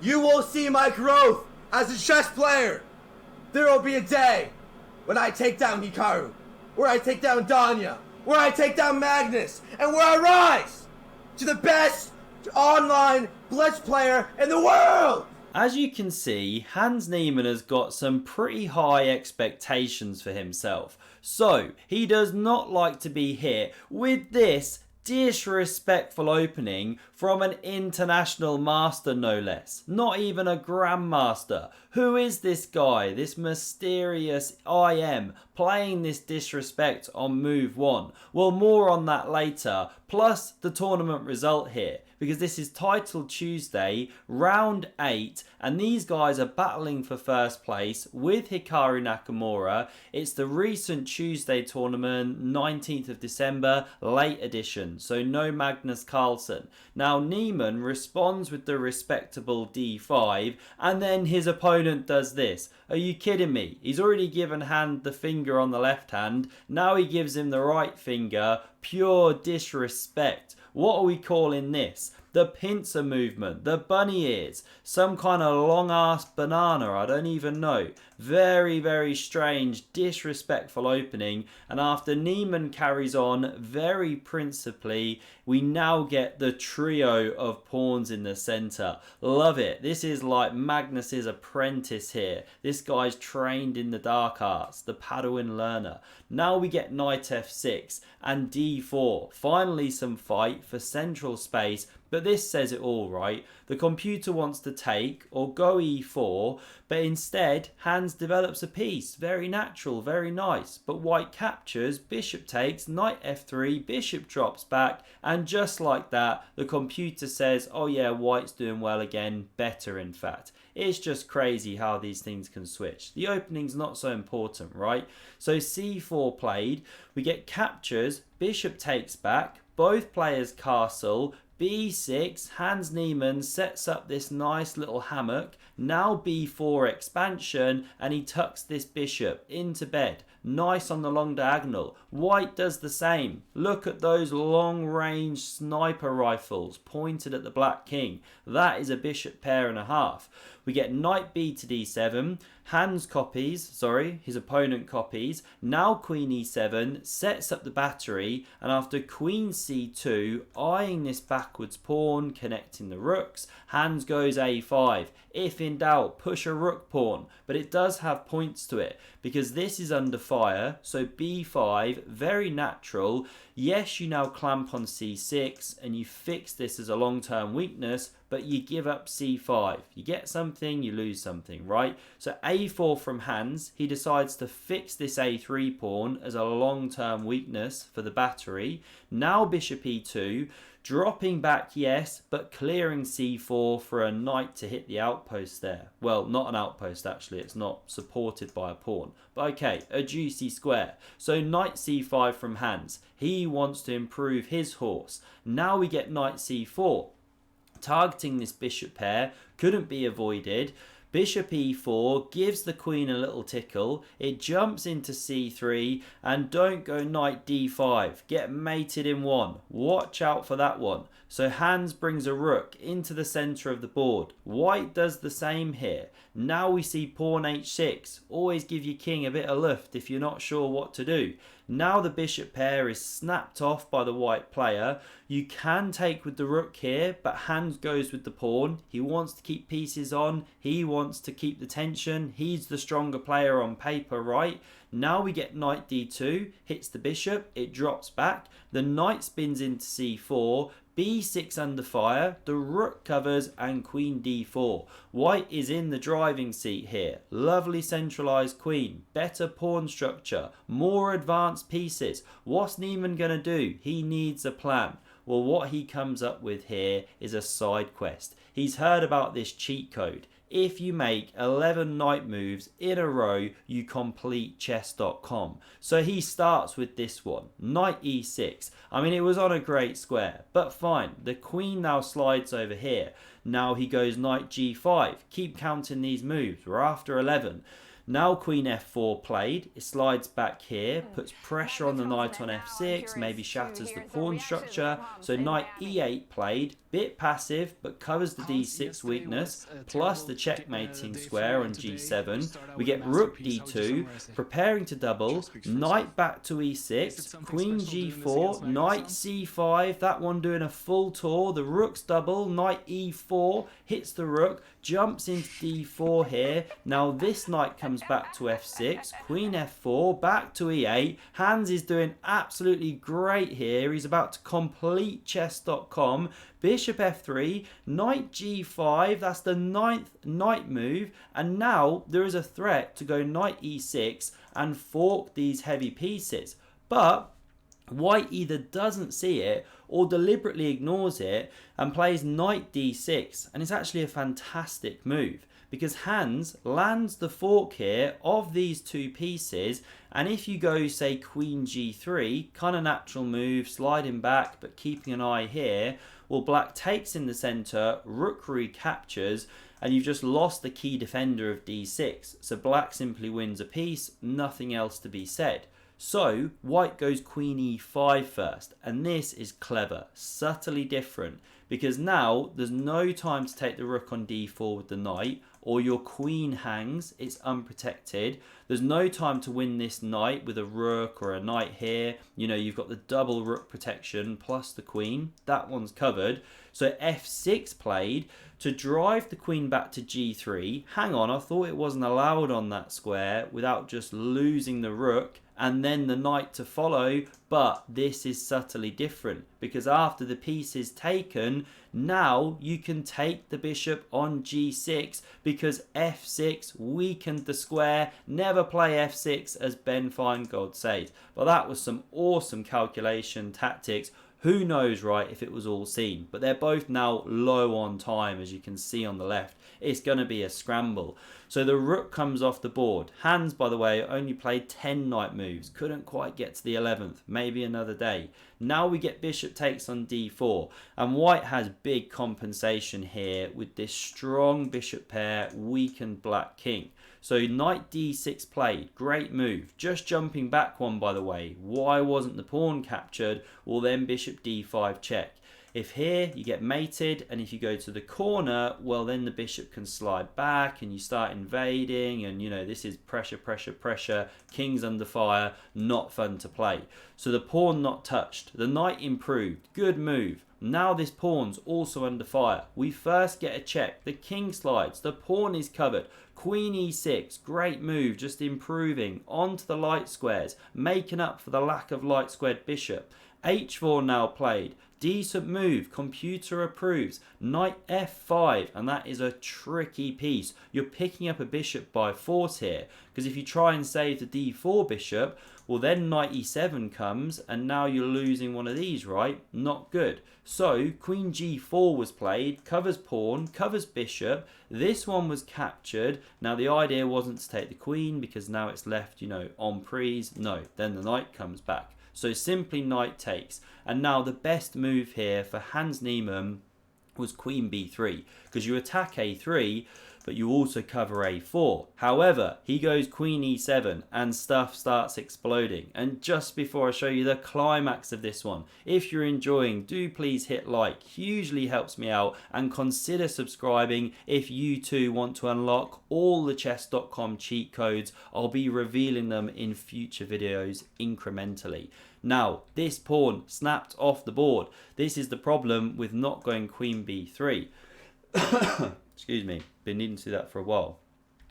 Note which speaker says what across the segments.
Speaker 1: You will see my growth as a chess player. There will be a day when I take down Hikaru, where I take down Danya, where I take down Magnus, and where I rise to the best online Blitz player in the world!
Speaker 2: As you can see, Hans Niemann has got some pretty high expectations for himself. So, he does not like to be hit with this disrespectful opening from an international master, no less. Not even a grandmaster. Who is this guy, this mysterious IM, playing this disrespect on move 1? Well, more on that later, plus the tournament result here, because this is Title Tuesday, round 8, and these guys are battling for first place with Hikaru Nakamura. It's the recent Tuesday tournament, 19th of December, late edition, so no Magnus Carlsen. Now Niemann responds with the respectable d5, and then his opponent does this. Are you kidding me? He's already given Hand the finger on the left hand, now he gives him the right finger. Pure disrespect. What are we calling this? The pincer movement, the bunny ears, some kind of long ass banana, I don't even know. Very, very strange, disrespectful opening, and after Niemann carries on very principally, we now get the trio of pawns in the centre. Love it. This is like Magnus's apprentice here. This guy's trained in the dark arts, the Padawan learner. Now we get knight f6 and d4. Finally some fight for central space. But this says it all, right? The computer wants to take or go e4, but instead Hans develops a piece. Very natural, very nice. But white captures, bishop takes, knight f3, bishop drops back, and just like that, the computer says, oh yeah, white's doing well again, better in fact. It's just crazy how these things can switch. The opening's not so important, right? So c4 played, we get captures, bishop takes back, both players castle, b6, Hans Niemann sets up this nice little hammock. Now b4 expansion, and he tucks this bishop into bed. Nice on the long diagonal. White does the same. Look at those long range sniper rifles pointed at the black king. That is a bishop pair and a half. We get knight b to d7. Hans copies, his opponent copies. Now queen e7, sets up the battery, and after queen c2, eyeing this backwards pawn, connecting the rooks, Hans goes a5. If in doubt, push a rook pawn, but it does have points to it, because this is under fire, so b5, very natural. Yes, you now clamp on c6, and you fix this as a long-term weakness, but you give up c5. You get something, you lose something, right? So a4 from Hans, he decides to fix this a3 pawn as a long-term weakness for the battery. Now bishop e2, dropping back, yes, but clearing c4 for a knight to hit the outpost there. Well, not an outpost actually, it's not supported by a pawn. But okay, a juicy square. So knight c5 from Hans. He wants to improve his horse. Now we get knight c4. Targeting this bishop pair couldn't be avoided. Bishop e4 gives the queen a little tickle. It jumps into c3, and don't go knight d5. Get mated in one. Watch out for that one. So Hans brings a rook into the centre of the board. White does the same here. Now we see pawn h6. Always give your king a bit of lift if you're not sure what to do. Now the bishop pair is snapped off by the white player. You can take with the rook here, but Hans goes with the pawn. He wants to keep pieces on. He wants to keep the tension. He's the stronger player on paper, right? Now we get knight d2, hits the bishop, it drops back. The knight spins into c4. b6 under fire, the rook covers, and queen d4. White is in the driving seat here. Lovely centralised queen, better pawn structure, more advanced pieces. What's Niemann going to do? He needs a plan. Well, what he comes up with here is a side quest. He's heard about this cheat code. If you make 11 knight moves in a row, you complete chess.com. So he starts with this one, knight e6. I mean, it was on a great square, but fine. The queen now slides over here. Now he goes knight g5. Keep counting these moves. We're after 11. Now queen f4 played, it slides back here, puts pressure on the knight on f6, maybe shatters the pawn structure. So knight e8 played, bit passive but covers the d6 weakness, plus the checkmating square on g7. We get rook d2, preparing to double, knight back to e6, queen g4, knight c5, that one doing a full tour, the rook's double, knight e4, hits the rook, jumps into d4 here. Now this knight comes back to f6, queen f4, back to e8. Hans is doing absolutely great here. He's about to complete chess.com. Bishop f3, knight g5, that's the 9th knight move, and now there is a threat to go knight e6 and fork these heavy pieces. But white either doesn't see it or deliberately ignores it and plays knight d6, and it's actually a fantastic move because Hans lands the fork here of these two pieces. And if you go, say, queen g3, kind of natural move, sliding back but keeping an eye here, well, black takes in the center, rook recaptures, and you've just lost the key defender of d6. So black simply wins a piece, nothing else to be said. So white goes queen e5 first, and this is clever, subtly different, because now there's no time to take the rook on d4 with the knight, or your queen hangs, it's unprotected. There's no time to win this knight with a rook or a knight here. You know, you've got the double rook protection plus the queen, that one's covered. So f6 played to drive the queen back to g3. Hang on, I thought it wasn't allowed on that square without just losing the rook and then the knight to follow, but this is subtly different because after the piece is taken, now you can take the bishop on g6 because f6 weakened the square. Never play f6, as Ben Feingold says. But that was some awesome calculation tactics. Who knows, right, if it was all seen. But they're both now low on time, as you can see on the left. It's going to be a scramble. So the rook comes off the board. Hans, by the way, only played 10 knight moves. Couldn't quite get to the 11th. Maybe another day. Now we get bishop takes on d4. And white has big compensation here with this strong bishop pair, weakened black king. So knight d6 played, great move. Just jumping back one, by the way. Why wasn't the pawn captured? Well, then bishop d5 check. If here you get mated, and if you go to the corner, well, then the bishop can slide back and you start invading, and you know, this is pressure, pressure, pressure, king's under fire, not fun to play. So the pawn not touched, the knight improved, good move. Now this pawn's also under fire. We first get a check, the king slides, the pawn is covered, queen e6, great move, just improving, onto the light squares, making up for the lack of light squared bishop. h4 now played, decent move, computer approves, knight f5, and that is a tricky piece. You're picking up a bishop by force here, because if you try and save the d4 bishop, well then knight e7 comes, and now you're losing one of these, right? Not good. So queen g4 was played, covers pawn, covers bishop, this one was captured. Now the idea wasn't to take the queen, because now it's left, you know, en prise. No, then the knight comes back. So simply knight takes. And now the best move here for Hans Niemann was queen b3, because you attack a3, but you also cover a4. However, he goes queen e7 and stuff starts exploding. And just before I show you the climax of this one, if you're enjoying, do please hit like, hugely helps me out, and consider subscribing if you too want to unlock all the chess.com cheat codes. I'll be revealing them in future videos incrementally. Now, this pawn snapped off the board. This is the problem with not going queen b3. Excuse me, been needing to do that for a while.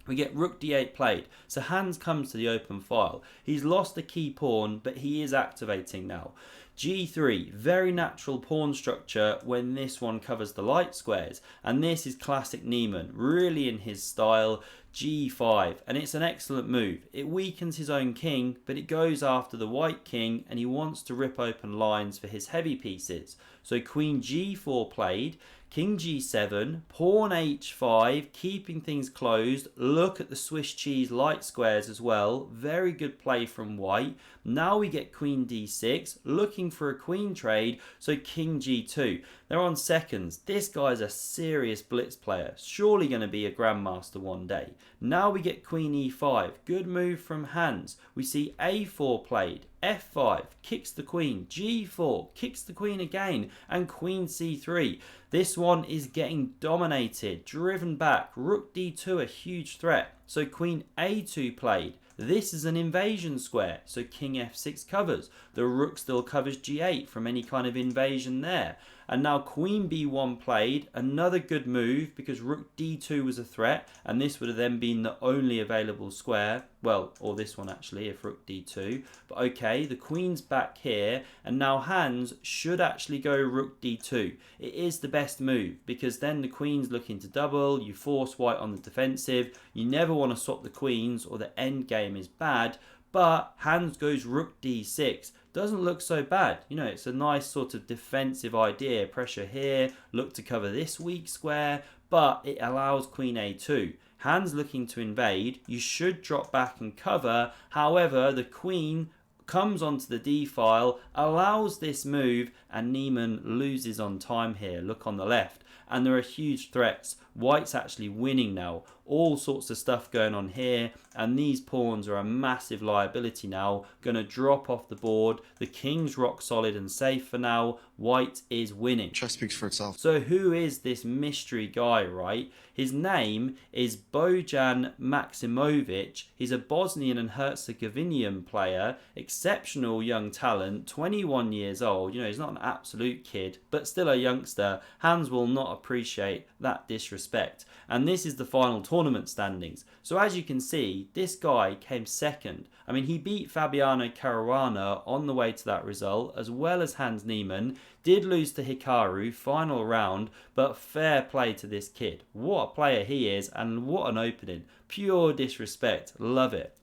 Speaker 2: We get rook d8 played, so Hans comes to the open file. He's lost the key pawn, but he is activating now. g3, very natural pawn structure when this one covers the light squares, and this is classic Niemann, really in his style. g5, and it's an excellent move. It weakens his own king, but it goes after the white king, and he wants to rip open lines for his heavy pieces. So queen g4 played, king g7, pawn h5, keeping things closed. Look at the Swiss cheese light squares as well. Very good play from white. Now we get queen d6, looking for a queen trade, so king g2. They're on seconds. This guy's a serious blitz player. Surely going to be a grandmaster one day. Now we get queen e5. Good move from Hans. We see a4 played. f5 kicks the queen. g4 kicks the queen again. And queen c3. This one is getting dominated. Driven back. Rook d2 a huge threat. So queen a2 played. This is an invasion square, so king f6 covers. The rook still covers g8 from any kind of invasion there. And now queen b1 played, another good move because rook d2 was a threat, and this would have then been the only available square. Well, or this one actually, if rook d2. But okay, the queen's back here, and now Hans should actually go rook d2. It is the best move, because then the queen's looking to double, you force white on the defensive, you never want to swap the queens, or the end game is bad. But Hans goes rook d6. Doesn't look so bad. You know, it's a nice sort of defensive idea. Pressure here, look to cover this weak square, but it allows queen a2. Hans looking to invade. You should drop back and cover. However, the queen comes onto the d file, allows this move, and Niemann loses on time here. Look on the left. And there are huge threats. White's actually winning now. All sorts of stuff going on here. And these pawns are a massive liability now. Going to drop off the board. The king's rock solid and safe for now. White is winning.
Speaker 3: Chess speaks for itself.
Speaker 2: So who is this mystery guy, right? His name is Bojan Maksimovic. He's a Bosnian and Herzegovinian player. Exceptional young talent. 21 years old. You know, he's not an absolute kid, but still a youngster. Hans will not appreciate that disrespect. And this is the final tournament standings. So as you can see, this guy came second. I mean, he beat Fabiano Caruana on the way to that result, as well as Hans Niemann. Did lose to Hikaru, final round, but fair play to this kid. What a player he is, and what an opening. Pure disrespect. Love it.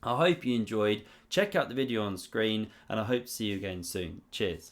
Speaker 2: I hope you enjoyed. Check out the video on screen, and I hope to see you again soon. Cheers.